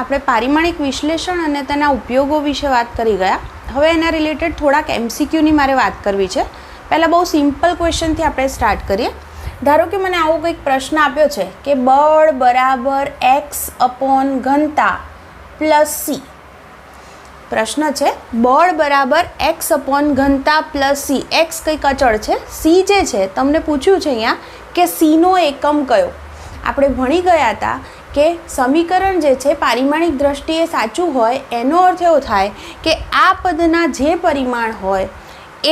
આપણે પારિમાણિક વિશ્લેષણ અને તેના ઉપયોગો વિશે વાત કરી ગયા. હવે એના રિલેટેડ થોડાક MCQની મારે વાત કરવી છે. પહેલાં બહુ સિમ્પલ ક્વેશ્ચનથી આપણે સ્ટાર્ટ કરીએ. ધારો કે મને આવો કંઈક પ્રશ્ન આપ્યો છે કે બળ બરાબર x/ઘનતા પ્લસ c. પ્રશ્ન છે બળ બરાબર x/ઘનતા પ્લસ c. x કંઈક અચળ છે, c જે છે તમને પૂછ્યું છે અહીંયા કે cનો એકમ કયો. આપણે ભણી ગયા હતા કે સમીકરણ જે છે પારિમાણિક દ્રષ્ટિએ સાચું હોય એનો અર્થ એવો થાય કે આ પદના જે પરિમાણ હોય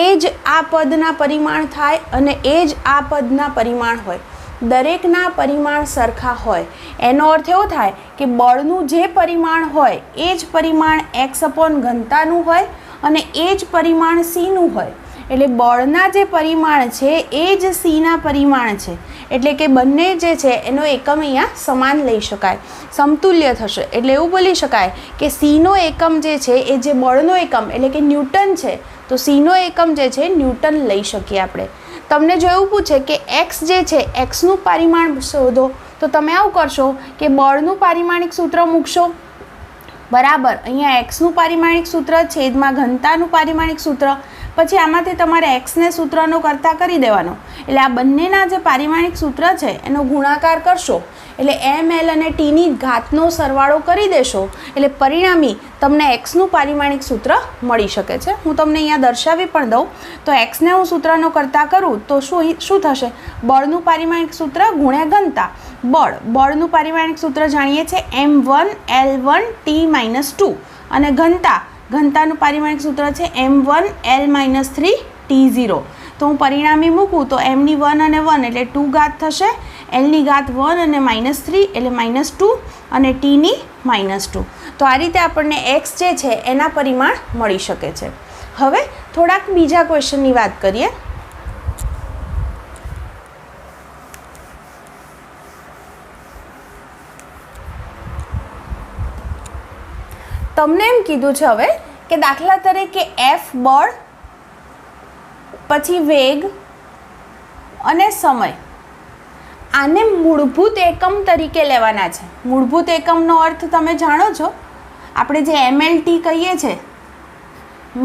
એ જ આ પદના પરિમાણ થાય અને એ જ આ પદના પરિમાણ હોય. દરેકના પરિમાણ સરખા હોય એનો અર્થ એવો થાય કે બળનું જે પરિમાણ હોય એ જ પરિમાણ x/ઘનતાનું હોય અને એ જ પરિમાણ cનું હોય. એટલે બળના જે પરિમાણ છે એ જ cના પરિમાણ છે. એટલે કે બંને જે છે એનો એકમ અહીંયા સમાન લઈ શકાય, સમતુલ્ય થશે. એટલે એવું બોલી શકાય કે cનો એકમ જે છે એ જે બળનો એકમ એટલે કે ન્યૂટન છે, તો cનો એકમ જે છે ન્યૂટન લઈ શકીએ આપણે. તમને જો એવું પૂછે કે x જે છે xનું પરિમાણ શોધો તો તમે આવું કરશો કે બળનું પારિમાણિક સૂત્ર મૂકશો, બરાબર. અહીંયા xનું પારિમાણિક સૂત્ર છેદમાં ઘનતાનું પારિમાણિક સૂત્ર, પછી આમાંથી તમારે xને સૂત્રનો કરતા કરી દેવાનો. એટલે આ બંનેના જે પારિમાણિક સૂત્ર છે એનો ગુણાકાર કરશો એટલે ml અને tની ઘાતનો સરવાળો કરી દેશો એટલે પરિણામી તમને xનું પારિમાણિક સૂત્ર મળી શકે છે. હું તમને અહીંયા દર્શાવી પણ દઉં તો xને હું સૂત્રનો કરતા કરું તો શું થશે? બળનું પારિમાણિક સૂત્ર ગુણ્યા ઘનતા. બળનું પારિમાણિક સૂત્ર જાણીએ છીએ m1L1T-2 અને ઘનતાનું પારિમાણિક સૂત્ર છે m1L-3T0. તો હું પરિણામી મૂકું તો m ની 1 અને 1 એટલે 2 ઘાત થશે, l ની ઘાત 1 અને -3 એટલે -2 અને t ની -2. તો આ રીતે આપણને x જે છે એના પરિમાણ મળી શકે છે. હવે થોડાક બીજા ક્વેશ્ચનની વાત કરીએ. તમને એમ કીધું છે હવે કે દાખલા તરીકે f બળ, પછી વેગ અને સમય, આને મૂળભૂત એકમ તરીકે લેવાના છે. મૂળભૂત એકમનો અર્થ તમે જાણો છો, આપણે જે MLT કહીએ છીએ,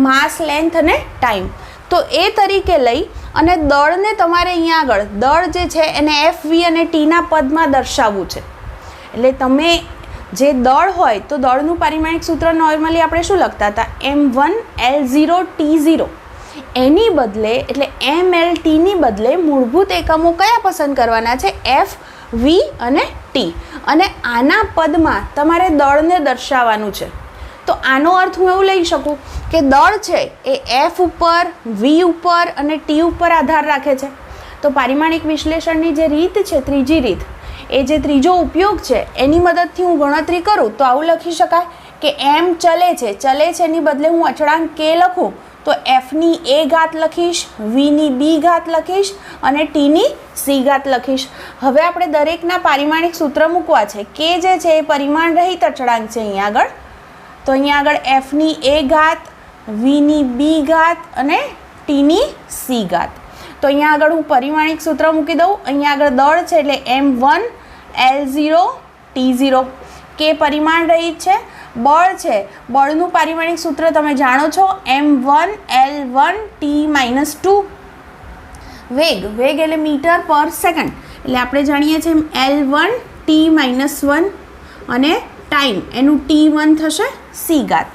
માસ, લેન્થ અને ટાઈમ. તો એ તરીકે લઈ અને દળને તમારે અહીંયા આગળ દળ જે છે એને FV અને Tના પદમાં દર્શાવવું છે. એટલે તમે જે દળ હોય તો દળનું પારિમાણિક સૂત્ર નોર્મલી આપણે શું લખતા હતા? m1L0T0. એની બદલે એટલે MLTની બદલે મૂળભૂત એકમો કયા પસંદ કરવાના છે? F, V અને T. અને આના પદમાં તમારે દળને દર્શાવવાનું છે. તો આનો અર્થ હું એવું લઈ શકું કે દળ છે એ F ઉપર, V ઉપર અને T ઉપર આધાર રાખે છે. તો પારિમાણિક વિશ્લેષણની જે રીત છે, ત્રીજી રીત, એ જે ત્રીજો ઉપયોગ છે એની મદદથી હું ગણતરી કરું તો આવું લખી શકાય કે m ચલે છે એની બદલે હું અચળાંક k લખું તો fની a ઘાત લખીશ, vની b ઘાત લખીશ અને tની c ઘાત લખીશ. હવે આપણે દરેકના પારિમાણિક સૂત્ર મૂકવા છે. k જે છે એ પરિમાણ રહિત અચળાંક છે અહીંયા આગળ. તો અહીંયા આગળ fની a ઘાત, vની b ઘાત અને tની c ઘાત. તો અહીંયા આગળ હું પરિમાણિક સૂત્ર મૂકી દઉં. અહીંયા આગળ દળ છે એટલે m1L0T0. k પરિમાણ રહિત છે. બળ છે, બળનું પારિમાણિક સૂત્ર તમે જાણો છો m1L1T-2. વેગ એટલે મીટર પર સેકન્ડ એટલે આપણે જાણીએ છીએ L1T-1 અને ટાઈમ એનું T1 થશે c ઘાત.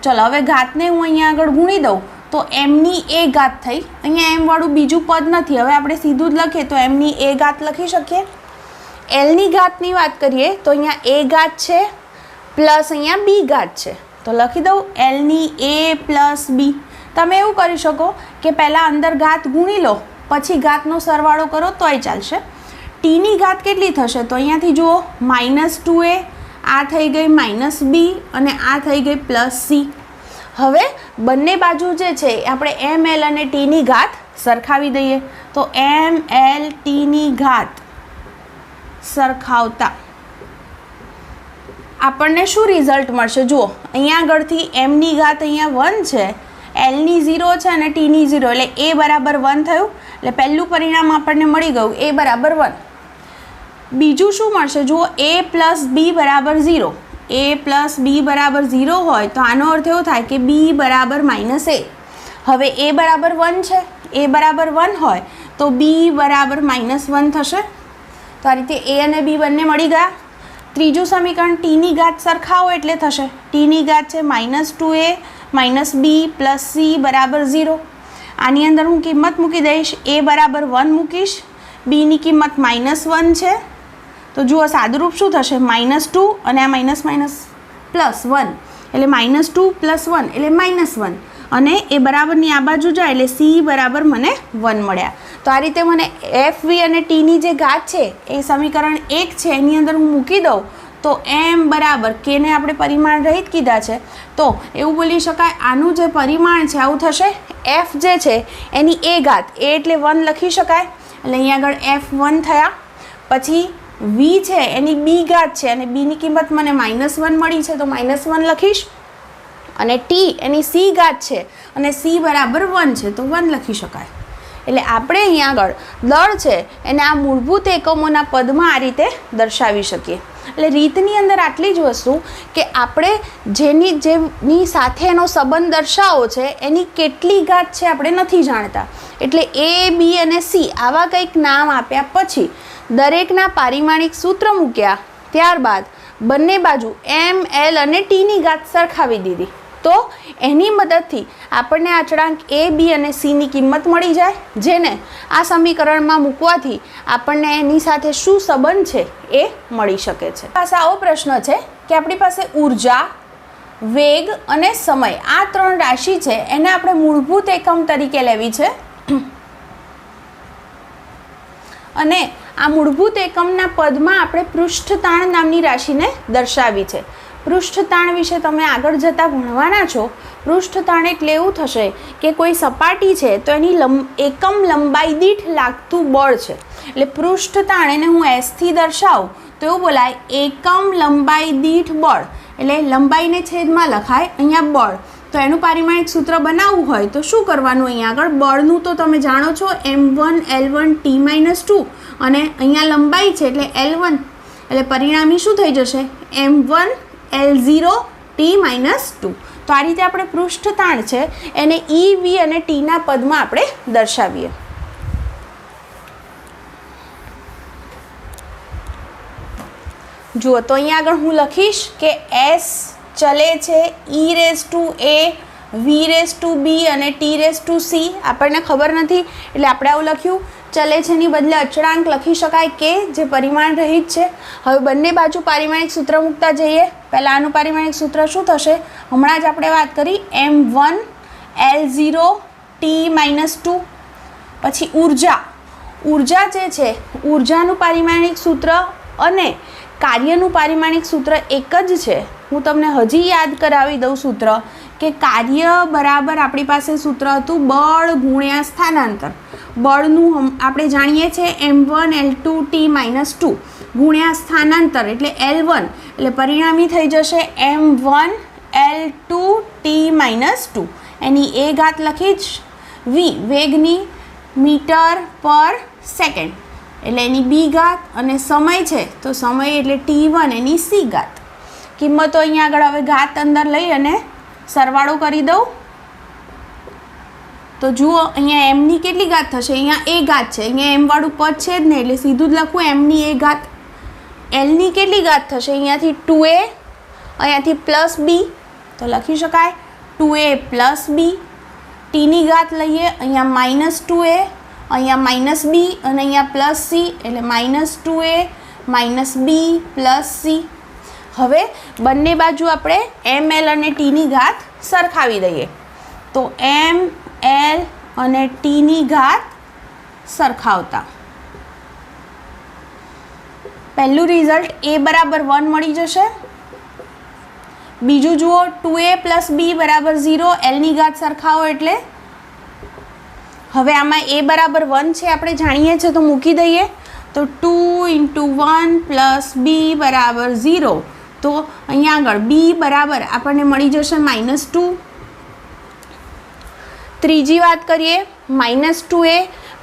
ચલો હવે ઘાતને હું અહીંયા આગળ ગુણી દઉં તો mની a ઘાત થઈ. અહીંયા m વાળું બીજું પદ નથી, હવે આપણે સીધું જ લખીએ તો mની a ઘાત લખી શકીએ. lની ઘાતની વાત કરીએ તો અહીંયા a ઘાત છે પ્લસ અહીંયા b ઘાત છે, તો લખી દઉં lની a પ્લસ b. તમે એવું કરી શકો કે પહેલાં અંદર ઘાત ગુણી લો પછી ઘાતનો સરવાળો કરો તોય ચાલશે. tની ઘાત કેટલી થશે તો અહીંયાથી જુઓ -2a, આ થઈ ગઈ -b અને આ થઈ ગઈ +c. હવે બંને બાજુ જે છે આપણે ml અને tની ઘાત સરખાવી દઈએ તો ml tની ઘાત સરખાવતા આપણને શું રિઝલ્ટ મળશે? જુઓ અહીંયા આગળથી mની ઘાત અહીંયા 1 છે, lની 0 છે અને tની 0 એટલે a બરાબર 1 થયું. એટલે પહેલું પરિણામ આપણને મળી ગયું a બરાબર 1. બીજું શું મળશે? જુઓ a પ્લસ b બરાબર 0. a પ્લસ બી બરાબર 0 હોય તો આનો અર્થ એવો થાય કે b બરાબર માઇનસ a. હવે a બરાબર 1 છે, a બરાબર 1 હોય તો b બરાબર -1 થશે. તો આ રીતે a અને b બંને મળી ગયા. ત્રીજું સમીકરણ t ની ઘાત સરખાવો એટલે થશે. t ની ઘાત છે -2a -b + c બરાબર 0. આની અંદર હું કિંમત મૂકી દઈશ. a બરાબર 1 મૂકીશ, b ની કિંમત -1 છે. તો જુઓ સાદુરૂપ શું થશે, -2 અને આ માઇનસ માઇનસ +1 એટલે -2 + 1 એટલે -1 અને એ બરાબરની આ બાજુ જાય એટલે c બરાબર મને 1 મળ્યા. તો આ રીતે મને f v અને t ની જે ઘાત છે એ સમીકરણ 1 છે એની અંદર હું મૂકી દઉં તો m બરાબર k ને આપણે પરિમાણ રહિત કીધા છે તો એવું બોલી શકાય આનું જે પરિમાણ છે આવું થશે. f જે છે એની a ઘાત, a એટલે 1 લખી શકાય એટલે અહીંયા આગળ f1 થયા. પછી v છે એની b ઘાત છે અને b ની કિંમત મને -1 મળી છે તો -1 લખીશ. અને t એની c ઘાત છે અને c બરાબર 1 છે તો 1 લખી શકાય. એટલે આપણે અહીંયા આગળ દળ છે એને આ મૂળભૂત એકમોના પદમાં આ રીતે દર્શાવી શકીએ. એટલે રીતની અંદર આટલી જ વસ્તુ કે આપણે જેની સાથે એનો સંબંધ દર્શાવો છે એની કેટલી ઘાત છે આપણે નથી જાણતા. એટલે a b અને c આવા કંઈક નામ આપ્યા પછી દરેકના પારિમાણિક સૂત્ર મૂક્યા, ત્યારબાદ બંને બાજુ m l અને t ની ઘાત સરખાવી દીધી તો એની મદદથી આપણને અચળાંક a b અને c ની કિંમત મળી જાય, જેને આ સમીકરણમાં મૂકવાથી આપણને એની સાથે શું સંબંધ છે એ મળી શકે છે. પાસે આવો પ્રશ્ન છે કે આપણી પાસે ઉર્જા, વેગ અને સમય આ 3 રાશિ છે એને આપણે મૂળભૂત એકમ તરીકે લેવી છે અને આ મૂળભૂત એકમના પદમાં આપણે પૃષ્ઠતાણ નામની રાશિને દર્શાવી છે. પૃષ્ઠતાણ વિશે તમે આગળ જતાં ભણવાના છો. પૃષ્ઠતાણ એટલે એવું થશે કે કોઈ સપાટી છે તો એની એકમ લંબાઈ દીઠ લાગતું બળ છે. એટલે પૃષ્ઠતાણ એને હું s થી દર્શાવું તો એવું બોલાય એકમ લંબાઈ દીઠ બળ. એટલે લંબાઈને છેદમાં લખાય, અહીંયા બળ. તો એનું પારિમાણિક સૂત્ર બનાવવું હોય તો શું કરવાનું, અહીંયા આગળ બળનું તો તમે જાણો છો m1 l1 t-2 અને અહીંયા લંબાઈ છે એટલે l1 એટલે પરિણામી શું થઈ જશે m1 l0 t-2. તો આ રીતે આપણે પૃષ્ઠતાણ છે એને e v અને t ના પદમાં આપણે દર્શાવીએ. જુઓ તો અહીંયા આગળ હું લખીશ કે s ચલે છે e⁴a v⁴b અને t⁴c. આપણને ખબર નથી એટલે આપણે આવું લખ્યું. ચલે છે ની બદલે અચળાંક લખી શકાય કે જે પરિમાણ રહિત છે. હવે બંને બાજુ પારિમાણિક સૂત્ર મૂકતા જઈએ. પહેલાં આનું પારિમાણિક સૂત્ર શું થશે, હમણાં જ આપણે વાત કરી m1 l0 t-2. પછી ઉર્જા જે છે ઉર્જાનું પારિમાણિક સૂત્ર અને કાર્યનું પારિમાણિક સૂત્ર એક જ છે. હું તમને હજી યાદ કરાવી દઉં સૂત્ર કે કાર્ય બરાબર આપણી પાસે સૂત્ર હતું બળ ગુણ્યા સ્થાનાંતર. બળનું આપણે જાણીએ છીએ m1 l2 t-2 ગુણ્યા સ્થાનાંતર એટલે l1 એટલે પરિણામી થઈ જશે m1 l2 t-2. Any a ઘાત લખી જ. v વેગની મીટર પર સેકન્ડ એટલે એની b ઘાત અને સમય છે તો સમય એટલે t1 એની c ઘાત. કિંમતો અહીંયા આગળ હવે ઘાત અંદર લઈ અને સરવાળો કરી દઉં તો જુઓ અહીંયા m ની કેટલી ઘાત થશે, અહીંયા a ઘાત છે, અહીંયા m વાળું પદ છે જ ને એટલે સીધું જ લખું m ની a ઘાત. l ની કેટલી ઘાત થશે, અહીંયાથી 2a અહીંયાથી +b તો લખી શકાય 2a + b. t ની ઘાત લઈએ, અહીંયા -2a અહીંયા -b અને અહીંયા +c એટલે -2a -b + c. હવે બંને બાજુ આપણે m l અને t ની ઘાત સરખાવી દઈએ તો m l અને t ની ઘાત સરખાવતા પહેલું રિઝલ્ટ a બરાબર 1 મળી જશે. બીજું જુઓ 2a + b બરાબર 0, l ની ઘાત સરખાવો એટલે હવે આમાં a બરાબર 1 છે આપણે જાણીએ છીએ તો મૂકી દઈએ તો 2 × 1 + b બરાબર 0. તો અહીંયા આગળ b બરાબર આપણને મળી જશે -2. ત્રીજી વાત કરીએ -2a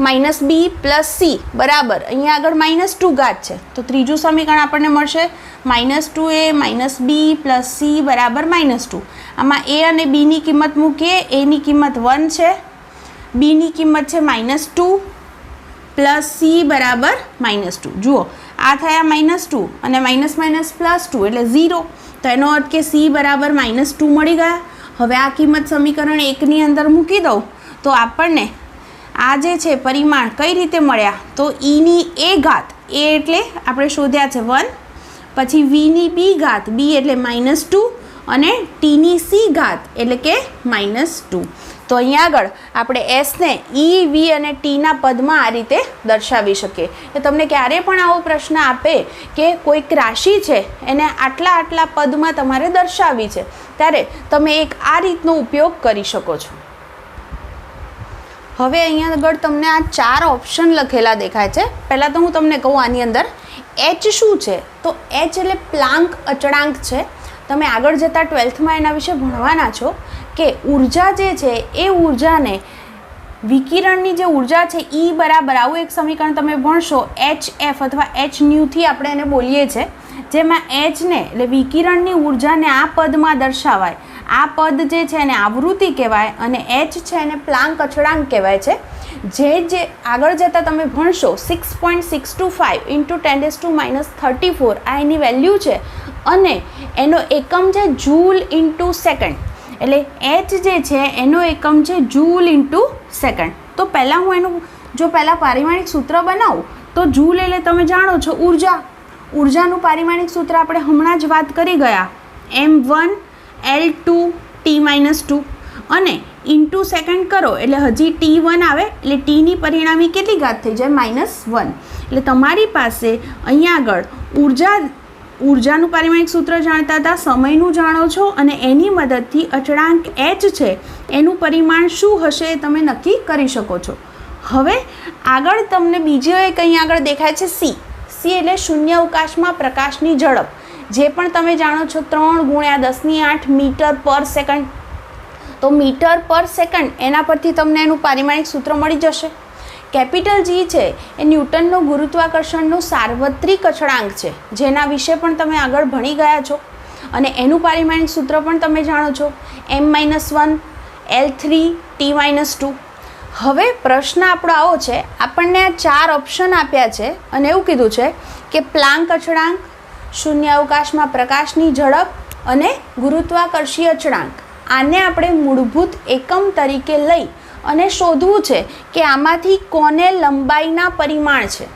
-b + c બરાબર અહીંયા આગળ -2 ઘાત છે તો ત્રીજું સમીકરણ આપણને મળશે -2a - b + c બરાબર -2. આમાં a અને b ની કિંમત મૂકીએ. a ની કિંમત 1 છે, b ની કિંમત છે -2 + c બરાબર -2. જુઓ આ થયા -2 અને માઇનસ +2 એટલે 0. તો એનો અર્થ કે c બરાબર -2 મળી ગયા. હવે આ કિંમત સમીકરણ 1 ની અંદર મૂકી દઉં તો આપણને આ જે છે પરિમાણ કઈ રીતે મળ્યા તો e ની a ઘાત, a એટલે આપણે શોધ્યા છે 1, પછી v ની b ઘાત, b એટલે -2 અને t ની c ઘાત એટલે કે -2. તો અહીંયા આગળ આપણે s ને e, v અને t ના પદમાં આ રીતે દર્શાવી શકીએ. તો તમને ક્યારે પણ આવો પ્રશ્ન આપે કે કોઈક રાશિ છે એને આટલા આટલા પદમાં તમારે દર્શાવવી છે ત્યારે તમે એક આ રીતનો ઉપયોગ કરી શકો છો. હવે અહીંયા આગળ તમને આ 4 ઓપ્શન લખેલા દેખાય છે. પહેલાં તો હું તમને કહું આની અંદર h શું છે તો h એટલે પ્લાન્ક અચળાંક છે. તમે આગળ જતાં 12થમાં એના વિશે ભણવાના છો કે ઉર્જા જે છે એ ઉર્જાને વિકિરણની જે ઉર્જા છે E બરાબર આવું એક સમીકરણ તમે ભણશો hf અથવા hν થી આપણે એને બોલીએ છીએ, જેમાં h ને એટલે વિકિરણની ઉર્જાને આ પદમાં દર્શાવાય. આ પદ જે છે એને આવૃત્તિ કહેવાય અને h છે એને પ્લાન્ક અચળાંક કહેવાય છે. જે આગળ જતાં તમે ભણશો 6.625 × 10⁻34 આ એની વેલ્યુ છે અને એનો એકમ છે જૂલ ઇન્ટુ સેકન્ડ. એટલે h જે છે એનો એકમ છે જૂલ ઇન્ટુ સેકન્ડ. તો પહેલાં હું એનું જો પહેલાં પારિમાણિક સૂત્ર બનાવું તો જૂલ એટલે તમે જાણો છો ઉર્જા. ઉર્જાનું પારિમાણિક સૂત્ર આપણે હમણાં જ વાત કરી ગયા m1 L2 T-2 અને ઇન્ટુ સેકન્ડ કરો એટલે હજી T1 આવે એટલે Tની પરિણામી કેટલી ઘાત થઈ જાય -1. એટલે તમારી પાસે અહીંયા આગળ ઉર્જાનું પારિમાણિક સૂત્ર જાણતા હતા, સમયનું જાણો છો અને એની મદદથી અચળાંક h છે એનું પરિમાણ શું હશે એ તમે નક્કી કરી શકો છો. હવે આગળ તમને બીજો એક અહીંયા આગળ દેખાય છે c. c એટલે શૂન્ય અવકાશમાં પ્રકાશની ઝડપ. જે પણ તમે જાણો છો 3 × 10⁸ મીટર/સેકન્ડ. તો મીટર/સેકન્ડ એના પરથી તમને એનું પારિમાણિક સૂત્ર મળી જશે. કેપિટલ G છે એ ન્યૂટનનો ગુરુત્વાકર્ષણનો સાર્વત્રિક અચળાંક છે, જેના વિશે પણ તમે આગળ ભણી ગયા છો અને એનું પારિમાણિક સૂત્ર પણ તમે જાણો છો m-1 L3 T-2. હવે પ્રશ્ન આપણો આવો છે, આપણને આ 4 ઓપ્શન આપ્યા છે અને એવું કીધું છે કે પ્લાન્ક અચળાંક, શૂન્ય અવકાશમાં પ્રકાશની ઝડપ અને ગુરુત્વાકર્ષીય અચળાંક આને આપણે મૂળભૂત એકમ તરીકે લઈ અને શોધવું છે કે આમાંથી કોને લંબાઈના પરિમાણ છે.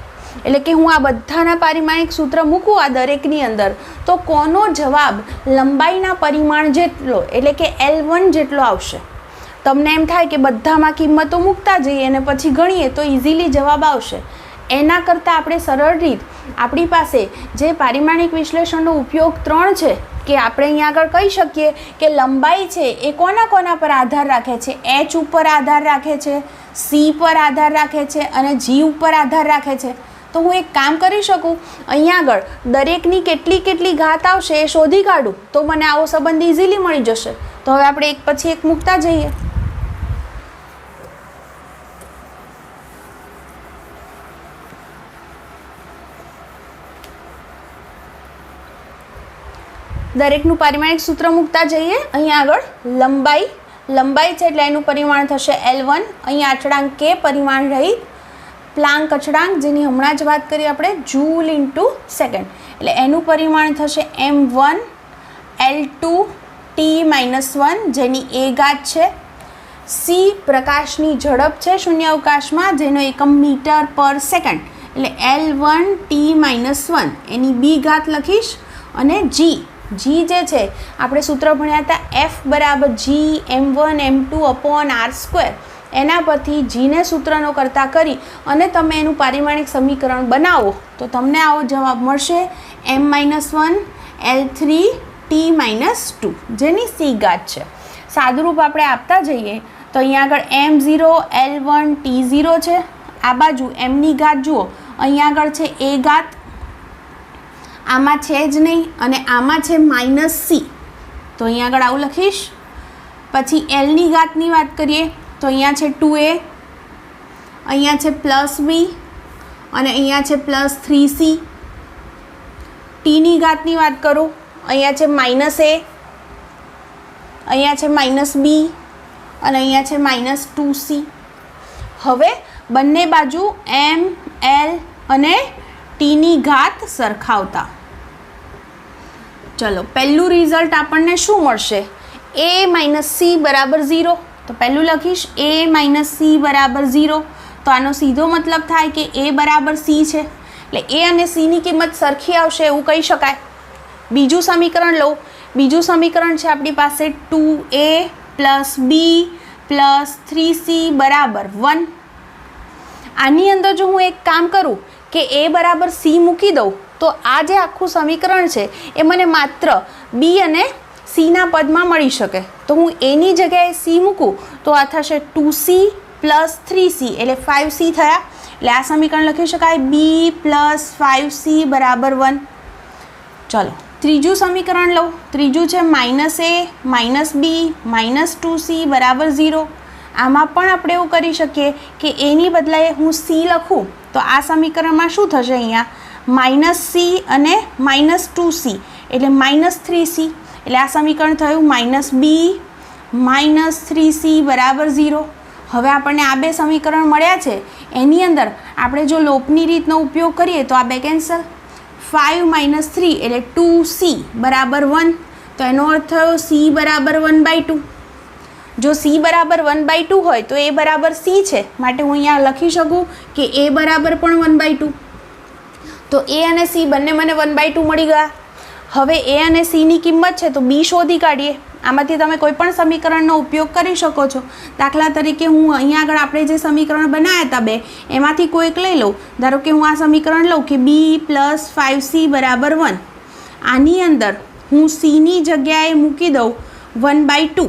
એટલે કે હું આ બધાના પારિમાણિક સૂત્ર મૂકું આ દરેકની અંદર તો કોનો જવાબ લંબાઈના પરિમાણ જેટલો એટલે કે L1 જેટલો આવશે. તમને એમ થાય કે બધામાં કિંમતો મૂકતા જઈએ અને પછી ગણીએ તો ઇઝીલી જવાબ આવશે. એના કરતાં આપણે સરળ રીત આપણી પાસે જે પારિમાણિક વિશ્લેષણનો ઉપયોગ 3 છે કે આપણે અહીંયા આગળ કહી શકીએ કે લંબાઈ છે એ કોના કોના પર આધાર રાખે છે, h ઉપર આધાર રાખે છે, c પર આધાર રાખે છે અને g ઉપર આધાર રાખે છે. તો હું એક કામ કરી શકું, અહીંયા આગળ દરેકની કેટલી ઘાત આવશે એ શોધી કાઢું તો મને આવો સંબંધ ઇઝીલી મળી જશે. તો હવે આપણે એક પછી એક મૂકતા જઈએ. દરેકનું પારિમાણિક સૂત્ર મૂકતા જઈએ. અહીંયા આગળ લંબાઈ છે એટલે એનું પરિમાણ થશે L1. અહીંયા અચળાંક k પરિમાણ રહી પ્લાન્ક અચળાંક જેની હમણાં જ વાત કરી આપણે જૂલ ઇન્ટુ સેકન્ડ એટલે એનું પરિમાણ થશે m1 L2 T-1 જેની a ઘાત છે. c પ્રકાશની ઝડપ છે શૂન્ય અવકાશમાં જેનો એકમ મીટર/સેકન્ડ એટલે L1 T-1 એની b ઘાત લખીશ અને g જે છે આપણે સૂત્ર ભણ્યા હતા F = G m1 m2/r². એના પરથી જીને સૂત્રનો કરતા કરી અને તમે એનું પારિમાણિક સમીકરણ બનાવો તો તમને આવો જવાબ મળશે m-1 L3 T-2 જેની c ઘાત છે. સાદુરૂપ આપણે આપતા જઈએ તો અહીંયા આગળ m0 L1 T0 છે. આ બાજુ mની ઘાત જુઓ અહીંયા આગળ છે a ઘાત, આમાં છે જ નહીં અને આમાં છે -c. તો અહીંયા આગળ આવું લખીશ. પછી Lની ઘાતની વાત કરીએ તો અહીંયા છે 2a અહીંયા છે +b અને અહીંયા છે +3c. ટીની ઘાતની વાત કરું, અહીંયા છે -a, અહીંયા છે -b અને અહીંયા છે -2c. હવે બંને બાજુ m, l અને ટીની ઘાત સરખાવતા ચલો પહેલું રિઝલ્ટ આપણને શું મળશે? a - c બરાબર 0. તો પહેલું લખીશ a - c બરાબર 0. તો આનો સીધો મતલબ થાય કે a બરાબર c છે, એટલે a અને c ની કિંમત સરખી આવશે એવું કહી શકાય. બીજું સમીકરણ લો. બીજું સમીકરણ છે આપણી પાસે 2a + b + 3c બરાબર 1. આની અંદર જો હું એક કામ કરું કે a બરાબર c મૂકી દઉં તો આ જે આખું સમીકરણ છે એ મને માત્ર b અને c ના પદમાં મળી શકે. તો હું a ની જગ્યાએ c મૂકું તો આ થશે 2c + 3c એટલે 5c થયા. એટલે આ સમીકરણ લખી શકાય b + 5c બરાબર 1. ચલો ત્રીજું સમીકરણ લો. ત્રીજું છે -a - b -2c બરાબર 0. આમાં પણ આપણે એવું કરી શકીએ કે એની બદલાએ હું c લખું તો આ સમીકરણમાં શું થશે? અહીંયા -c અને -2c એટલે -3c. એટલે આ સમીકરણ થયું -b -3c બરાબર 0. હવે આપણને આ બે સમીકરણ મળ્યા છે. એની અંદર આપણે જો લોપની રીતનો ઉપયોગ કરીએ તો આ બે કેન્સલ. 5 - 3 એટલે 2c બરાબર 1. તો એનો અર્થ થયો c બરાબર 1/2. જો c બરાબર 1/2 હોય તો a બરાબર c છે, માટે હું અહીંયા લખી શકું કે a બરાબર પણ 1/2. તો a અને c બંને મને 1/2 મળી ગયા. હવે a અને c ની કિંમત છે તો b શોધી કાઢીએ. આમાંથી તમે કોઈ પણ સમીકરણનો ઉપયોગ કરી શકો છો. દાખલા તરીકે હું અહીંયા આગળ આપણે જે સમીકરણ બનાવ્યા હતા બે એમાંથી કોઈક લઈ લઉં. ધારો કે હું આ સમીકરણ લઉં કે b + 5c બરાબર 1. આની અંદર હું c ની જગ્યાએ મૂકી દઉં 1/2.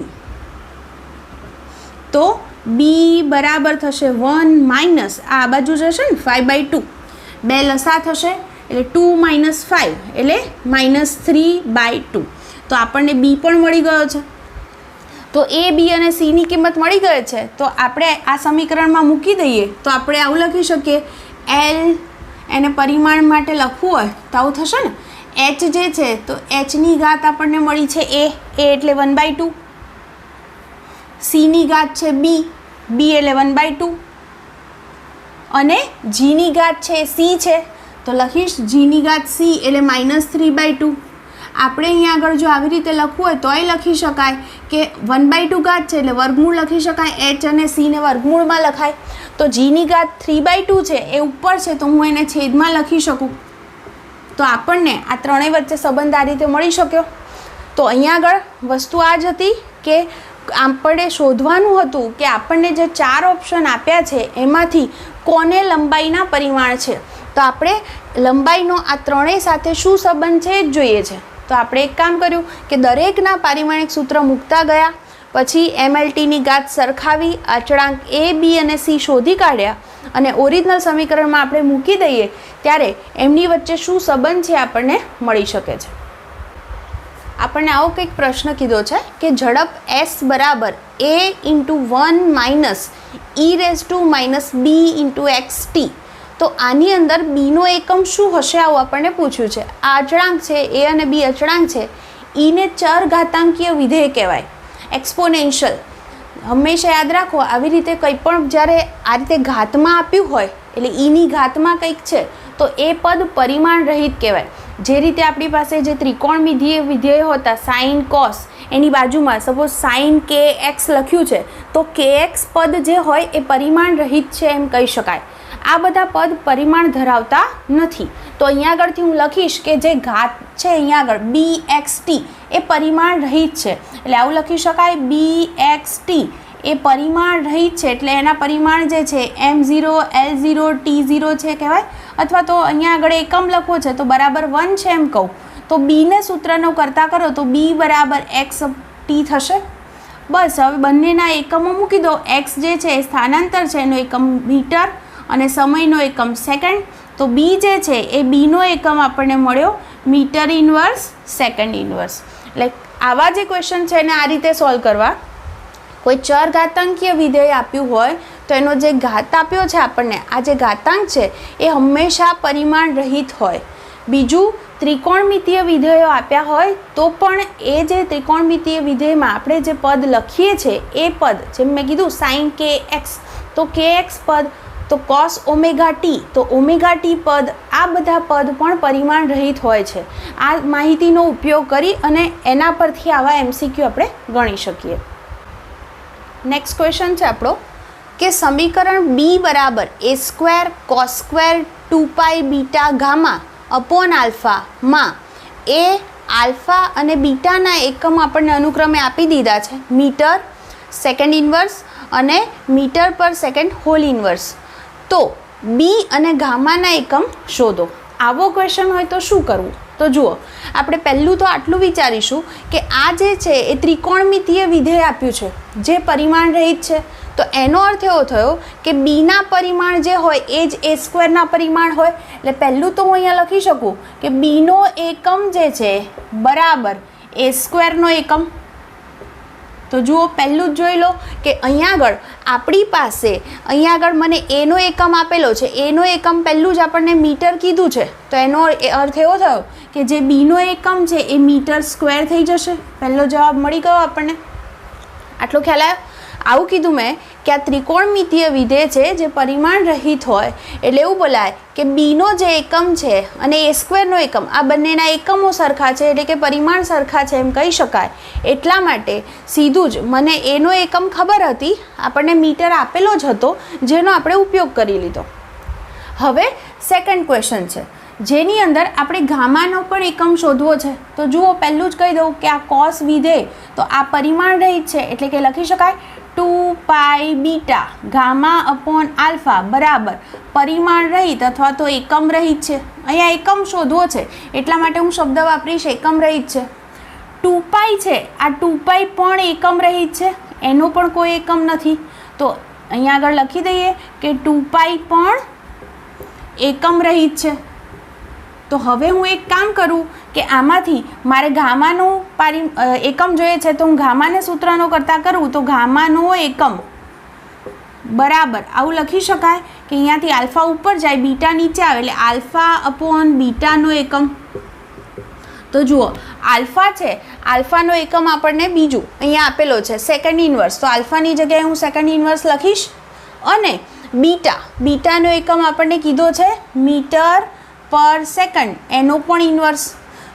તો b બરાબર થશે 1 - આ બાજુ જશે ને 5/2. બે લસા થશે એટલે 2 - 5 એટલે -3/2. તો આપણને b પણ મળી ગયો છે. તો a, b અને c ની કિંમત મળી ગઈ છે. તો આપણે આ સમીકરણમાં મૂકી દઈએ તો આપણે આવું લખી શકીએ l એને પરિમાણ માટે લખવું હોય તો આવું થશે ને. h જે છે તો h ની ઘાત આપણને મળી છે a એટલે 1/2. c ની ઘાત છે b એટલે 1/2 અને g ની ઘાત છે c છે તો લખીશ g ની ઘાત c એટલે -3/2. આપણે અહીંયા આગળ જો આવી રીતે લખવું હોય તોય લખી શકાય કે 1/2 ઘાત છે એટલે વર્ગમૂળ લખી શકાય. h અને c ને વર્ગમૂળમાં લખાય. તો g ની ઘાત 3/2 છે એ ઉપર છે તો હું એને છેદમાં લખી શકું. તો આપણને આ ત્રણેય વચ્ચે સંબંધ આ રીતે મળી શક્યો. તો અહીંયા આગળ વસ્તુ આ જ હતી કે આપણે શોધવાનું હતું કે આપણને જે 4 ઓપ્શન આપ્યા છે એમાંથી કોને લંબાઈના પરિમાણ છે. તો આપણે લંબાઈનો આ ત્રણેય સાથે શું સંબંધ છે એ જ જોઈએ છે. તો આપણે એક કામ કર્યું કે દરેકના પારિમાણિક સૂત્ર મૂકતા ગયા, પછી MLTની ઘાત સરખાવી, અચળાંક a, b અને c શોધી કાઢ્યા અને ઓરિજિનલ સમીકરણમાં આપણે મૂકી દઈએ ત્યારે એમની વચ્ચે શું સંબંધ છે આપણને મળી શકે છે. આપણને આવો કંઈક પ્રશ્ન કીધો છે કે ઝડપ s બરાબર a × 1 - e⁻b × xt. તો આની અંદર બીનો એકમ શું હશે આવું આપણને પૂછ્યું છે. આ અચળાંક છે, a અને b અચળાંક છે. ઈને ચર ઘાતાંકીય વિધેય કહેવાય, એક્સપોનેન્શિયલ. હંમેશા યાદ રાખો આવી રીતે કંઈ પણ જ્યારે આ રીતે ઘાતમાં આપ્યું હોય એટલે ઈની ઘાતમાં કંઈક છે તો એ પદ પરિમાણ રહિત કહેવાય. જે રીતે આપણી પાસે જે ત્રિકોણમિતીય વિધેયો હતા સાઇન કોસ, એની બાજુમાં સપોઝ સાઇન kx લખ્યું છે તો kx પદ જે હોય એ પરિમાણ રહિત છે એમ કહી શકાય. આ બધા પદ પરિમાણ ધરાવતા નથી. તો અહીંયા આગળથી હું લખીશ કે જે ઘાત છે અહીંયા આગળ bxt એ પરિમાણ રહિત છે. એટલે આવું લખી શકાય bxt એ પરિમાણ રહિત છે એટલે એના પરિમાણ જે છે m0, l0, t0 છે કહેવાય. અથવા તો અહીંયા આગળ એકમ લખવો છે તો બરાબર 1 છે એમ કહું તો બીને સૂત્રનો કરતા કરો તો b બરાબર xt થશે. બસ હવે બંનેના એકમો મૂકી દો. x જે છે એ સ્થાનાંતર છે એનો એકમ મીટર અને સમયનો એકમ સેકન્ડ. તો b જે છે એ બીનો એકમ આપણને મળ્યો મીટર ઇન્વર્સ સેકન્ડ ઇન્વર્સ. એટલે આવા જે ક્વેશ્ચન છે એને આ રીતે સોલ્વ કરવા. કોઈ ચર ઘાતાંકીય વિધેય આપ્યું હોય તો એનો જે ઘાત આપ્યો છે આપણને, આ જે ઘાતાંક છે એ હંમેશા પરિમાણ રહિત હોય. બીજું, ત્રિકોણમિતીય વિધેયો આપ્યા હોય તો પણ એ જે ત્રિકોણમિતીય વિધેયમાં આપણે જે પદ લખીએ છીએ એ પદ, જેમ મેં કીધું સાઇન કે એક્સ, તો કે એક્સ પદ, તો કોસ ઓમેગા ટી, તો ઓમેગા ટી પદ, આ બધા પદ પણ પરિમાણ રહિત હોય છે. આ માહિતીનો ઉપયોગ કરી અને એના પરથી આવા MCQ આપણે ગણી શકીએ. નેક્સ્ટ ક્વેશ્ચન છે આપણો કે સમીકરણ બી બરાબર A square cos square 2π beta gamma upon આલ્ફામાં એ આલ્ફા અને બીટાના એકમ આપણને અનુક્રમે આપી દીધા છે, મીટર, સેકન્ડ ઇન્વર્સ અને મીટર પર સેકન્ડ હોલ ઇન્વર્સ. તો બી અને ગામાના એકમ શોધો. આવો ક્વેશ્ચન હોય તો શું કરવું? તો જુઓ, આપણે પહેલું તો આટલું વિચારીશું કે આ જે છે એ ત્રિકોણમિતીય વિધેય આપ્યું છે જે પરિમાણ રહિત છે. તો એનો અર્થ એવો થયો કે બીના પરિમાણ જે હોય એ જ એ સ્ક્વેરના પરિમાણ હોય. એટલે પહેલું તો હું અહીંયા લખી શકું કે બીનો એકમ જે છે બરાબર એ સ્ક્વેરનો એકમ. તો જુઓ, પહેલું જ જોઈ લો કે અહીંયા આગળ આપણી પાસે અહીંયા આગળ મને એનો એકમ આપેલો છે, એનો એકમ પહેલું જ આપણને મીટર કીધું છે. તો એનો અર્થ એવો થયો કે જે બીનો એકમ છે એ મીટર સ્ક્વેર થઈ જશે. પહેલો જવાબ મળી ગયો આપણને. આટલો ખ્યાલ આવ્યો? આવું કીધું મેં કે આ ત્રિકોણમિતીય વિધેય છે જે પરિમાણ રહિત હોય, એટલે એવું બોલાય કે બીનો જે એકમ છે અને એ સ્ક્વેરનો એકમ, આ બંનેના એકમો સરખા છે એટલે કે પરિમાણ સરખા છે એમ કહી શકાય. એટલા માટે સીધું જ મને એનો એકમ ખબર હતી, આપણને મીટર આપેલો જ હતો જેનો આપણે ઉપયોગ કરી લીધો. હવે સેકન્ડ ક્વેશ્ચન છે જેની અંદર આપણે ગામાનો પણ એકમ શોધવો છે. તો જુઓ, પહેલું જ કહી દઉં કે આ કોસ વિધેય તો આ પરિમાણ રહિત છે એટલે કે લખી શકાય 2π બીટા ગામા અપોન આલ્ફા બરાબર પરિમાણ રહિત અથવા તો એકમ રહિત છે. અહીંયા એકમ શોધવો છે એટલા માટે હું શબ્દ વાપરીશ એકમ રહિત છે. 2π છે, આ 2π પણ એકમ રહિત છે, એનો પણ કોઈ એકમ નથી. તો અહીંયા આગળ લખી દઈએ કે 2π પણ એકમ રહિત છે. તો હવે હું એક કામ કરું કે આમાંથી મારે ગામાનો એકમ જોઈએ છે, તો હું ગામાને સૂત્રનો કરતાં કરું તો ગામાનો એકમ બરાબર આવું લખી શકાય કે અહીંયાથી આલ્ફા ઉપર જાય, બીટા નીચે આવે એટલે આલ્ફા અપોન બીટાનો એકમ. તો જુઓ, આલ્ફા છે, આલ્ફાનો એકમ આપણને બીજું અહીંયા આપેલો છે સેકન્ડ ઇન્વર્સ, તો આલ્ફાની જગ્યાએ હું સેકન્ડ ઇન્વર્સ લખીશ. અને બીટાનો એકમ આપણને કીધો છે મીટર પર સેકન્ડ, એનો પણ ઇન્વર્સ.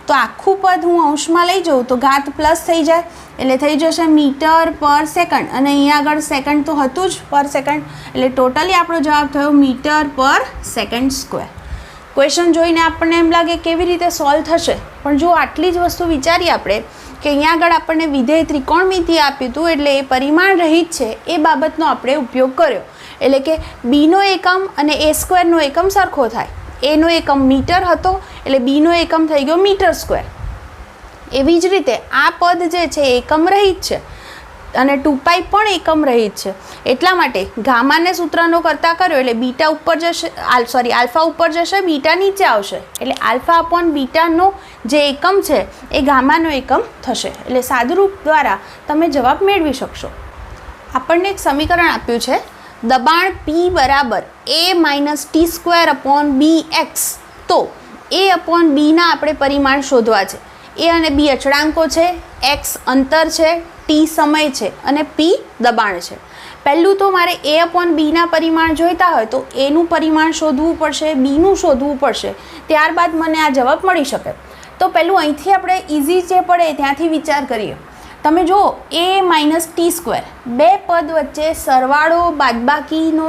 તો આખું પદ હું અંશમાં લઈ જાઉં તો ઘાત પ્લસ થઈ જાય એટલે થઈ જશે મીટર પર સેકન્ડ, અને અહીંયા આગળ સેકન્ડ તો હતું જ પર સેકન્ડ, એટલે ટોટલી આપણો જવાબ થયો મીટર પર સેકન્ડ સ્ક્વેર. ક્વેશ્ચન જોઈને આપણને એમ લાગે કેવી રીતે સોલ્વ થશે, પણ જો આટલી જ વસ્તુ વિચારીએ આપણે કે અહીંયા આગળ આપણને વિધેય ત્રિકોણમિતીય આપ્યું હતું એટલે એ પરિમાણ રહિત છે એ બાબતનો આપણે ઉપયોગ કર્યો. એટલે કે બીનો એકમ અને એ સ્ક્વેરનો એકમ સરખો થાય. એનો એકમ મીટર હતો એટલે બીનો એકમ થઈ ગયો મીટર સ્ક્વેર. એવી જ રીતે આ પદ જે છે એકમ રહિત છે અને 2π પણ એકમ રહિત છે. એટલા માટે ગામાને સૂત્રનો કરતાં કર્યો એટલે બીટા ઉપર જશે, આલ્ફા ઉપર જશે, બીટા નીચે આવશે. એટલે આલ્ફા અપોન બીટાનો જે એકમ છે એ ગામાનો એકમ થશે. એટલે સાદુરૂપ દ્વારા તમે જવાબ મેળવી શકશો. આપણને એક સમીકરણ આપ્યું છે દબાણ P બરાબર a-t² અપોન bx. તો a અપોન બીના આપણે પરિમાણ શોધવા છે. a અને b અચળાંકો છે, x અંતર છે, t સમય છે અને p દબાણ છે. પહેલું તો મારે a અપોન બીના પરિમાણ જોઈતા હોય તો એનું પરિમાણ શોધવું પડશે, બીનું શોધવું પડશે, ત્યારબાદ મને આ જવાબ મળી શકે. તો પહેલું અહીંથી આપણે ઇઝી જે પડે ત્યાંથી વિચાર કરીએ. તમે જુઓ a-t², બે પદ વચ્ચે સરવાળો બાદબાકીનો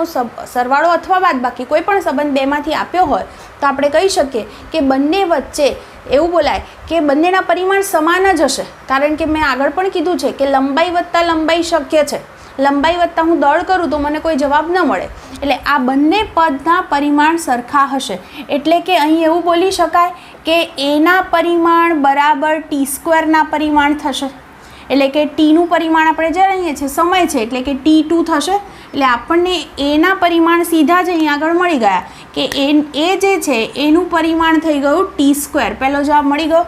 સરવાળો અથવા બાદબાકી કોઈ પણ સંબંધ બેમાંથી આપ્યો હોય તો આપણે કહી શકીએ કે બંને વચ્ચે એવું બોલાય કે બંનેના પરિમાણ સમાન જ હશે. કારણ કે મેં આગળ પણ કીધું છે કે લંબાઈ વત્તા લંબાઈ શક્ય છે. લંબાઈ વત્તા હું દળ કરું તો મને કોઈ જવાબ ન મળે. એટલે આ બંને પદના પરિમાણ સરખા હશે. એટલે કે અહીં એવું બોલી શકાય કે એના પરિમાણ બરાબર t² પરિમાણ થશે. એટલે કે ટીનું પરિમાણ આપણે જાણીએ છીએ સમય છે એટલે કે t2 થશે. એટલે આપણને એના પરિમાણ સીધા જ અહીં આગળ મળી ગયા કે એ જે છે એનું પરિમાણ થઈ ગયું t². પહેલો જવાબ મળી ગયો.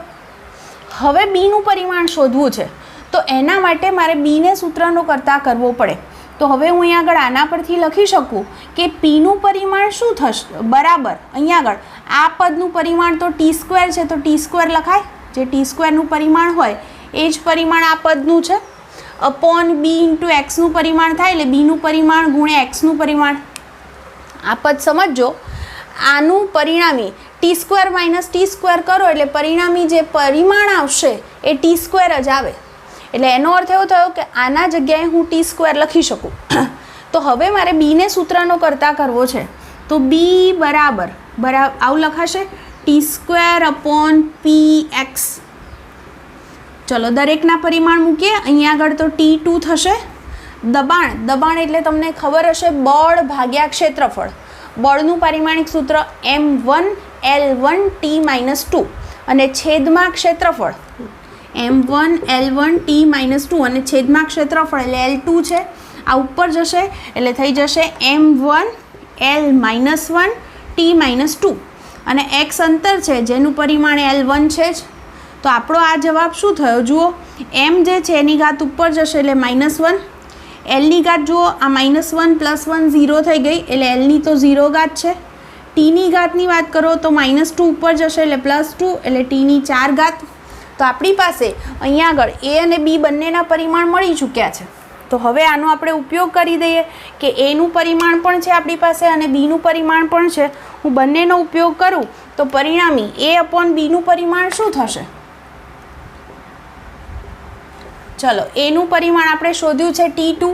હવે બીનું પરિમાણ શોધવું છે તો એના માટે મારે બીને સૂત્રનો કરતાં કરવો પડે. તો હવે હું અહીંયા આગળ આના પરથી લખી શકું કે પીનું પરિમાણ શું થશે, બરાબર અહીંયા આગળ આ પદનું પરિમાણ તો ટી સ્ક્વેર છે, તો ટી સ્ક્વેર લખાય, જે ટી સ્ક્વેરનું પરિમાણ હોય એ જ પરિમાણ આ પદનું છે, અપોન બી ઇન્ટુ એક્સનું પરિમાણ થાય એટલે બીનું પરિમાણ ગુણ્યા એક્સનું પરિમાણ. આ પદ સમજો, આનું પરિણામી T square minus T square કરો એટલે પરિણામી જે પરિમાણ આવશે એ ટી સ્ક્વેર જ આવે. એટલે એનો અર્થ એવો થયો કે આના જગ્યાએ હું ટી સ્ક્વેર લખી શકું. તો હવે મારે બીને સૂત્રનો કરતા કરવો છે, તો બી બરાબર આવું લખાશે T square upon P x. ચલો દરેકના પરિમાણ મૂકીએ. અહીંયા આગળ તો T2 થશે. દબાણ એટલે તમને ખબર હશે બળ ભાગ્યા ક્ષેત્રફળ. બળનું પરિમાણિક સૂત્ર M1 L1 T-2 અને છેદમાં ક્ષેત્રફળ M1 L1 T-2 અને છેદમાં ક્ષેત્રફળ એટલે L2 છે. આ ઉપર જશે એટલે થઈ જશે M1 L-1 T-2 અને x અંતર છે જેનું પરિમાણ L1 છે જ. તો આપણો આ જવાબ શું થયો જુઓ, m જે છે એની ઘાત ઉપર જશે એટલે -1, એલની ઘાત જુઓ આ -1 + 1 0 થઈ ગઈ એટલે એલની તો 0 ઘાત છે. ટીની ઘાતની વાત કરો તો -2 ઉપર જશે એટલે +2 એટલે ટીની 4 ઘાત. તો આપણી પાસે અહીંયા આગળ એ અને બી બંનેના પરિમાણ મળી ચૂક્યા છે. તો હવે આનો આપણે ઉપયોગ કરી દઈએ કે એનું પરિમાણ પણ છે આપણી પાસે અને બીનું પરિમાણ પણ છે. હું બંનેનો ઉપયોગ કરું તો પરિણામી એ અપોન બીનું પરિમાણ શું થશે? ચલો એનું પરિમાણ આપણે શોધ્યું છે T2,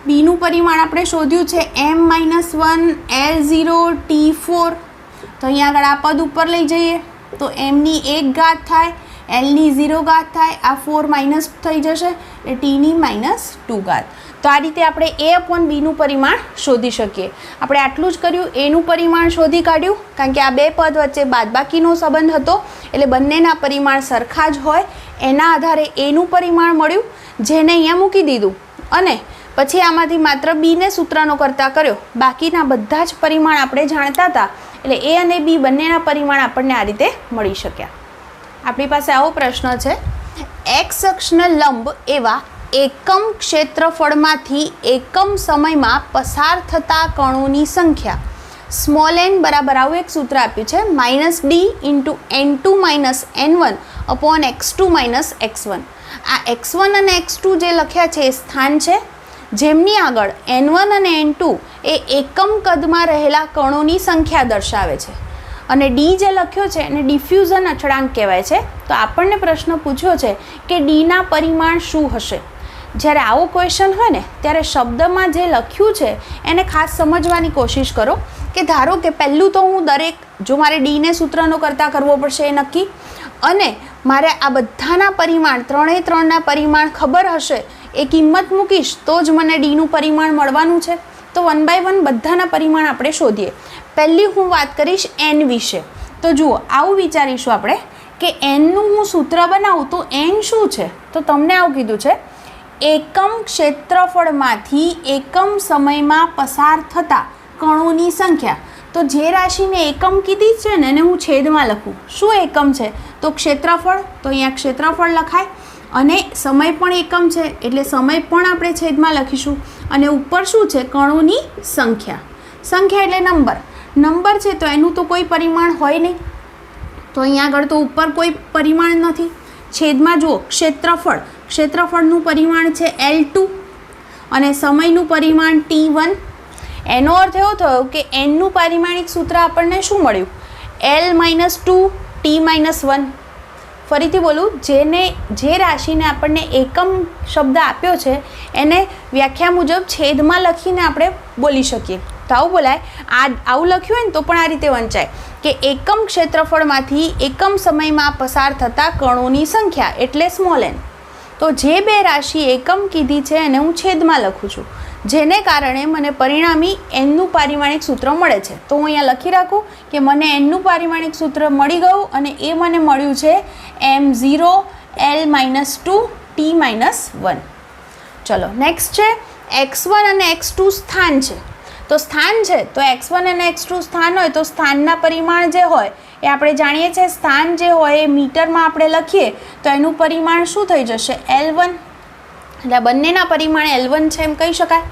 બીનું પરિમાણ આપણે શોધ્યું છે M-1 L0 T4. તો અહીંયા આગળ આ પદ ઉપર લઈ જઈએ તો mની 1 ઘાત થાય, એલની 0 ઘાત થાય, આ 4 માઇનસ થઈ જશે એટલે ટીની -2 ઘાત. તો આ રીતે આપણે એ અપોન બીનું પરિમાણ શોધી શકીએ. આપણે આટલું જ કર્યું, એનું પરિમાણ શોધી કાઢ્યું કારણ કે આ બે પદ વચ્ચે બાદબાકીનો સંબંધ હતો એટલે બંનેના પરિમાણ સરખા જ હોય. એના આધારે એનું પરિમાણ મળ્યું જેને અહીંયા મૂકી દીધું અને પછી આમાંથી માત્ર બીને સૂત્રનો કરતા કર્યો. બાકીના બધા જ પરિમાણ આપણે જાણતા હતા એટલે એ અને બી બંનેના પરિમાણ આપણને આ રીતે મળી શક્યા. આપણી પાસે આવો પ્રશ્ન છે, એક્સ અક્ષને લંબ એવા એકમ ક્ષેત્રફળમાંથી એકમ સમયમાં પસાર થતા કણોની સંખ્યા સ્મોલ n બરાબર આવું એક સૂત્ર આપ્યું છે -d × n2 - n1 upon x2 - x1. આ x1 અને x2 જે લખ્યા છે એ સ્થાન છે જેમની આગળ n1 અને n2 એ એકમ કદમાં રહેલા કણોની સંખ્યા દર્શાવે છે અને d જે લખ્યો છે એને ડિફ્યુઝન અચળાંક કહેવાય છે. તો આપણને પ્રશ્ન પૂછ્યો છે કે dના પરિમાણ શું હશે. જ્યારે આવો ક્વેશ્ચન હોય ને ત્યારે શબ્દમાં જે લખ્યું છે એને ખાસ સમજવાની કોશિશ કરો કે ધારો કે પહેલું તો હું જો મારે ડીને સૂત્રનો કરતા કરવો પડશે એ નક્કી, અને મારે આ બધાના પરિમાણ ત્રણેના પરિમાણ ખબર હશે એ કિંમત મૂકીશ તો જ મને ડીનું પરિમાણ મળવાનું છે. તો 1 by 1 બધાના પરિમાણ આપણે શોધીએ. પહેલી હું વાત કરીશ n વિશે. તો જુઓ આવું વિચારીશું આપણે કે nનું હું સૂત્ર બનાવું તો n શું છે? તો તમને આવું કીધું છે એકમ ક્ષેત્રફળમાંથી એકમ સમયમાં પસાર થતા કણોની સંખ્યા. તો જે રાશિને એકમ કીધી છે ને એને હું છેદમાં લખું. શું એકમ છે? તો ક્ષેત્રફળ. તો અહીંયા ક્ષેત્રફળ લખાય અને સમય પણ એકમ છે એટલે સમય પણ આપણે છેદમાં લખીશું અને ઉપર શું છે? કણોની સંખ્યા. સંખ્યા એટલે નંબર છે તો એનું તો કોઈ પરિમાણ હોય નહીં. તો અહીંયા આગળ તો ઉપર કોઈ પરિમાણ નથી. છેદમાં જુઓ ક્ષેત્રફળનું પરિમાણ છે L2 અને સમયનું પરિમાણ T1. એનો અર્થ એવો થયો કે nનું પારિમાણિક સૂત્ર આપણને શું મળ્યું? L-2 T-1. ફરીથી બોલું, જે રાશિને આપણને એકમ શબ્દ આપ્યો છે એને વ્યાખ્યા મુજબ છેદમાં લખીને આપણે બોલી શકીએ. તો આવું બોલાય. આવું લખ્યું હોય ને તો પણ આ રીતે વંચાય કે એકમ ક્ષેત્રફળમાંથી એકમ સમયમાં પસાર થતા કણોની સંખ્યા એટલે સ્મોલ n. તો જે બે રાશિ એકમ કીધી છે એને હું છેદમાં લખું છું જેને કારણે મને પરિણામી nનું પારિમાણિક સૂત્ર મળે છે. તો હું અહીંયા લખી રાખું કે મને nનું પારિમાણિક સૂત્ર મળી ગયું અને એ મને મળ્યું છે M0 L-2 T-1. ચલો નેક્સ્ટ છે x1 અને x2 સ્થાન છે. તો સ્થાન છે તો x1 અને x2 સ્થાન હોય તો સ્થાનના પરિમાણ જે હોય એ આપણે જાણીએ છીએ. સ્થાન જે હોય એ મીટરમાં આપણે લખીએ તો એનું પરિમાણ શું થઈ જશે? L1. એટલે બંનેના પરિમાણ L1 છે એમ કહી શકાય.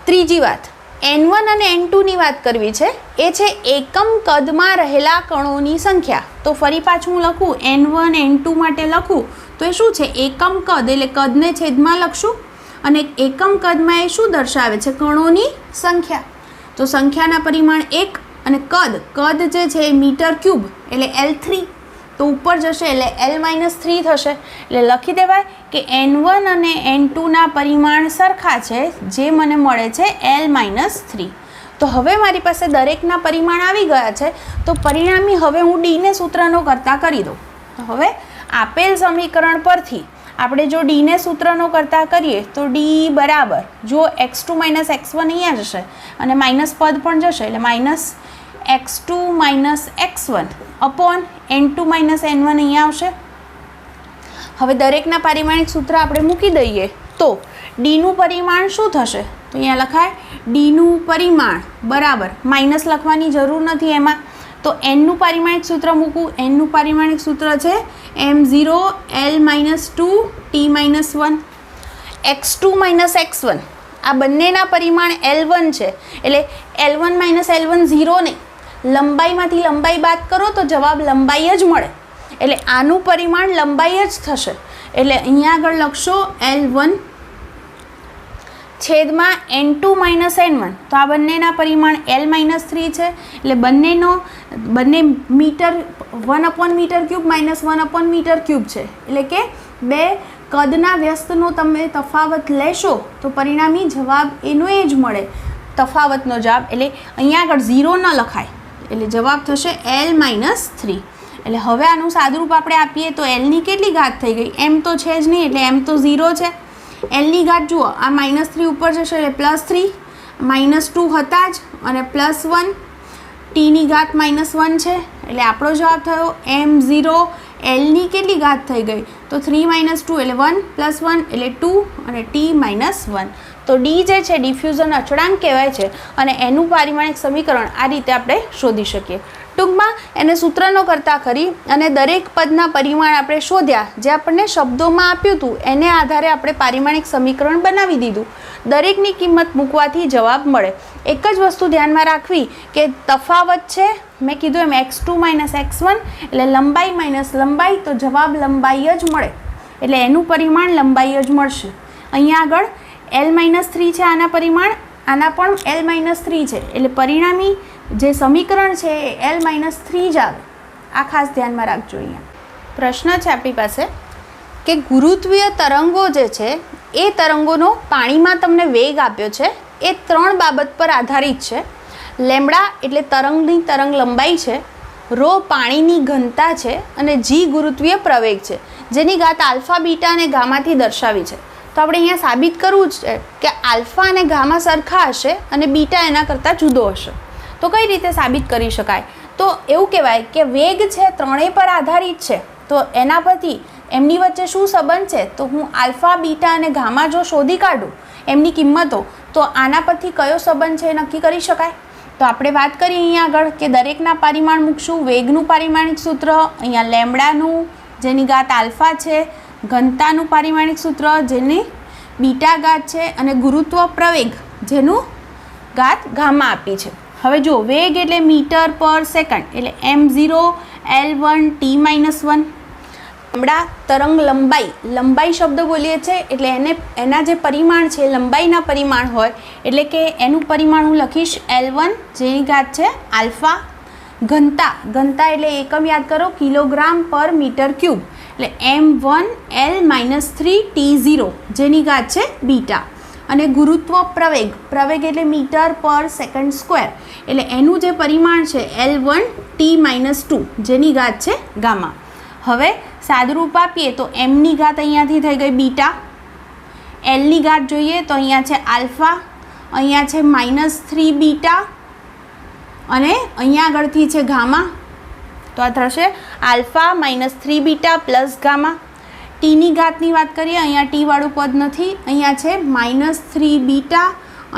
ત્રીજી વાત, N1 અને N2ની વાત કરવી છે. એ છે એકમ કદમાં રહેલા કણોની સંખ્યા. તો ફરી પાછું હું લખું N1 N2 માટે લખું તો એ શું છે? એકમ કદ, એટલે કદને છેદમાં લખશું અને એકમ કદમાં એ શું દર્શાવે છે? કણોની સંખ્યા. તો સંખ્યાના પરિમાણ 1 અને કદ જે છે એ મીટર ક્યુબ એટલે L3. તો ઉપર જશે એટલે L-3 થશે. એટલે લખી દેવાય કે N1 અને N2ના પરિમાણ સરખા છે, જે મને મળે છે L-3. તો હવે મારી પાસે દરેકના પરિમાણ આવી ગયા છે. તો પરિણામી હવે હું ડીને સૂત્રનો કરતા કરી દઉં. તો હવે આપેલ સમીકરણ પરથી આપણે જો ડીને સૂત્રનો કરતા કરીએ તો ડી બરાબર, જો x2 - x1 અહીંયા જશે અને માઇનસ પદ પણ જશે એટલે minus x2 - x1 upon N2 - N1 અહીંયા આવશે. હવે દરેકના પારિમાણિક સૂત્ર આપણે મૂકી દઈએ તો ડીનું પરિમાણ શું થશે? તો અહીંયા લખાય ડીનું પરિમાણ બરાબર, માઇનસ લખવાની જરૂર નથી એમાં. તો એનનું પારિમાણિક સૂત્ર મૂકું. એનનું પારિમાણિક સૂત્ર છે m0 L-2 t-1 x2 - x1. આ બંનેના પરિમાણ L1 છે એટલે L1 - L1 0 નહીં, લંબાઈમાંથી લંબાઈ બાદ કરો તો જવાબ લંબાઈ જ મળે. એટલે આનું પરિમાણ લંબાઈ જ થશે. એટલે અહીંયા આગળ લખશો L1 છેદમાં N2 - N1. તો આ બંનેના પરિમાણ L-3 છે. એટલે બંને metre 1 metre cube -1 metre cube છે. એટલે કે બે કદના વ્યસ્તનો તમે તફાવત લેશો તો પરિણામી જવાબ એનો એ જ મળે, તફાવતનો જવાબ. એટલે અહીંયા આગળ 0 ન લખાય એટલે જવાબ થશે L-3. એટલે હવે આનું સાદુરૂપ આપણે આપીએ તો Lની કેટલી ઘાત થઈ ગઈ? M તો છે જ નહીં એટલે M તો 0 છે. Lની ઘાત જુઓ, આ -3 ઉપર જશે એટલે +3, -2 હતા જ અને +1, tની ઘાત -1 છે એટલે આપણો જવાબ થયો M0. Lની કેટલી ઘાત થઈ ગઈ? તો 3 - 2 એટલે 1 + 1 એટલે 2 અને t-1. તો ડી જે છે ડિફ્યુઝન અચળાંક કહેવાય છે અને એનું પારિમાણિક સમીકરણ આ રીતે આપણે શોધી શકીએ. ટૂંકમાં એને સૂત્રનો કરતા કરી અને દરેક પદના પરિમાણ આપણે શોધ્યા, જે આપણને શબ્દોમાં આપ્યું હતું એને આધારે આપણે પારિમાણિક સમીકરણ બનાવી દીધું. દરેકની કિંમત મૂકવાથી જવાબ મળે. એક જ વસ્તુ ધ્યાનમાં રાખવી કે તફાવત છે, મેં કીધું એમ x2 - x1 એટલે લંબાઈ માઇનસ લંબાઈ, તો જવાબ લંબાઈ જ મળે. એટલે એનું પરિમાણ લંબાઈ જ મળશે. અહીંયા આગળ L-3 છે આના પરિમાણ, આના પણ L-3 છે. એટલે પરિણામી જે સમીકરણ છે એ L-3 જ આવે. આ ખાસ ધ્યાનમાં રાખજો. અહીંયા પ્રશ્ન છે આપણી પાસે કે ગુરુત્વીય તરંગો જે છે એ તરંગોનો પાણીમાં તમને વેગ આપ્યો છે એ 3 બાબત પર આધારિત છે. લેમ્બડા એટલે તરંગની તરંગ લંબાઈ છે, રો પાણીની ઘનતા છે અને જી ગુરુત્વીય પ્રવેગ છે, જેની ઘાત આલ્ફા, બીટા અને ગામાથી દર્શાવી છે. તો આપણે અહીંયા સાબિત કરવું છે કે આલ્ફા અને ગામા સરખા હશે અને બીટા એના કરતાં જુદો હશે. તો કઈ રીતે સાબિત કરી શકાય? તો એવું કહેવાય કે વેગ છે ત્રણેય પર આધારિત છે. તો એના પરથી એમની વચ્ચે શું સંબંધ છે? તો હું આલ્ફા, બીટા અને ગામા જો શોધી કાઢું એમની કિંમતો, તો આના પરથી કયો સંબંધ છે એ નક્કી કરી શકાય. તો આપણે વાત કરીએ અહીંયા આગળ કે દરેકના પરિમાણ મૂકશું. વેગનું પારિમાણિક સૂત્ર અહીંયા લેમ્બડાનું જેની ઘાત આલ્ફા છે, ઘનતાનું પારિમાણિક સૂત્ર જેની બીટા ઘાત છે અને ગુરુત્વ પ્રવેગ જેનું ઘાત ગામા આપી છે. હવે જો વેગ એટલે મીટર પર સેકન્ડ એટલે m0 L1 t-1. લેમ્બડા તરંગ લંબાઈ શબ્દ બોલીએ છીએ એટલે એના જે પરિમાણ છે લંબાઈના પરિમાણ હોય એટલે કે એનું પરિમાણ હું લખીશ L1 જેની ઘાત છે આલ્ફા. ઘનતા એટલે એકમ યાદ કરો, કિલોગ્રામ પર મીટર ક્યુબ એટલે m1 L-3 t0 જેની ઘાત છે બીટા. અને ગુરુત્વ પ્રવેગ એટલે મીટર પર સેકન્ડ સ્ક્વેર એટલે એનું જે પરિમાણ છે L1 t-2 જેની ઘાત છે ગામા. હવે સાદુરૂપ આપીએ તો એમની ઘાત અહીંયાથી થઈ ગઈ બીટા, એલની ઘાત જોઈએ તો અહીંયા છે આલ્ફા, અહીંયા છે -3 બીટા અને અહીંયા આગળથી છે ગામા. તો આ થશે આલ્ફા -3 બીટા પ્લસ ગામા. ટીની ઘાતની વાત કરીએ, અહીંયા ટી વાળું પદ નથી, અહીંયા છે -3 બીટા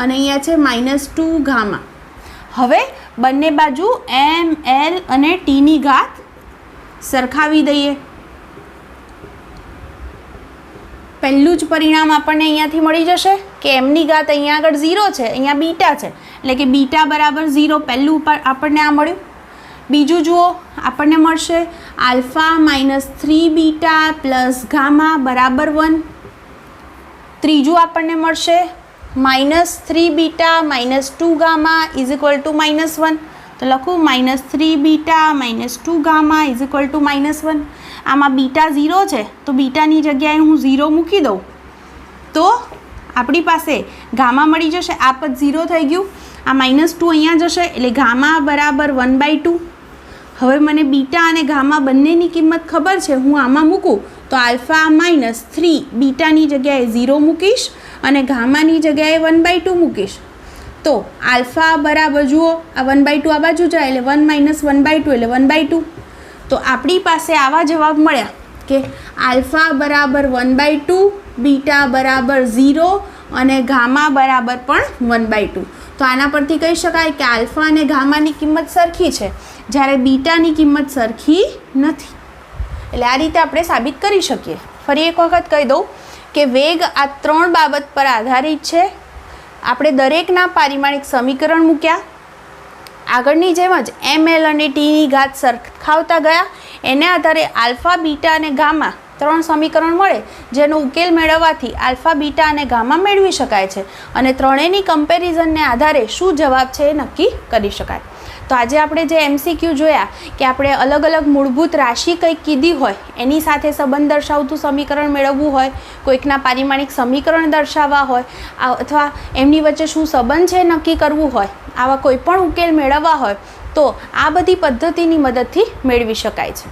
અને અહીંયા છે -2 ગામા. હવે બંને બાજુ એમ, એલ અને ટીની ઘાત સરખાવી દઈએ. પહેલું જ પરિણામ આપણને અહીંયાથી મળી જશે કે એમની ઘાત અહીંયા આગળ 0 છે, અહીંયા બીટા છે, એટલે કે બીટા બરાબર 0. પહેલું આપણને આ મળ્યું. બીજું જુઓ, આપણને મળશે આલ્ફા -3 બીટા પ્લસ ગામા બરાબર 1. ત્રીજું આપણને મળશે -3 beta -2 gamma is equal to -1. તો લખું -3 beta -2 gamma is equal to -1. આમાં બીટા 0 છે તો બીટાની જગ્યાએ હું 0 મૂકી દઉં તો આપણી પાસે ગામા મળી જશે. આ પદ 0 થઈ ગયું, આ -2 અહીંયા જશે એટલે ગામા બરાબર 1/2. હવે મને બીટા અને ગામા બંનેની કિંમત ખબર છે, હું આમાં મૂકું તો આલ્ફા -3 બીટાની જગ્યાએ 0 મૂકીશ અને ગામાની જગ્યાએ 1/2 મૂકીશ. તો આલ્ફા બરાબર જુઓ, આ 1/2 આ બાજુ જાય એટલે 1 - 1/2 એટલે 1/2. તો આપણી પાસે આવા જવાબ મળ્યા કે આલ્ફા બરાબર 1/2, બીટા બરાબર 0 અને ગામા બરાબર પણ 1/2. તો આના પરથી કહી શકાય કે આલ્ફા અને ગામાની કિંમત સરખી છે, જ્યારે બીટાની કિંમત સરખી નથી. એટલે આ રીતે આપણે સાબિત કરી શકીએ. ફરી એક વખત કહી દઉં કે વેગ આ 3 બાબત પર આધારિત છે. આપણે દરેકના પારિમાણિક સમીકરણ મૂક્યા, આગળની જેમ જ ml અને tની ઘાત સરખાવતા ગયા. એને આધારે આલ્ફા, બીટા અને ગામા 3 સમીકરણ મળે, જેનો ઉકેલ મેળવવાથી આલ્ફા, બીટા અને ગામા મેળવી શકાય છે અને ત્રણેયની કમ્પેરિઝનને આધારે શું જવાબ છે એ નક્કી કરી શકાય. તો આજે આપણે જે MCQ જોયા કે આપણે અલગ અલગ મૂળભૂત રાશિ કંઈક કીધી હોય એની સાથે સંબંધ દર્શાવતું સમીકરણ મેળવવું હોય, કોઈકના પારિમાણિક સમીકરણ દર્શાવવા હોય અથવા એમની વચ્ચે શું સંબંધ છે નક્કી કરવું હોય, આવા કોઈ પણ ઉકેલ મેળવવા હોય તો આ બધી પદ્ધતિની મદદથી મેળવી શકાય છે.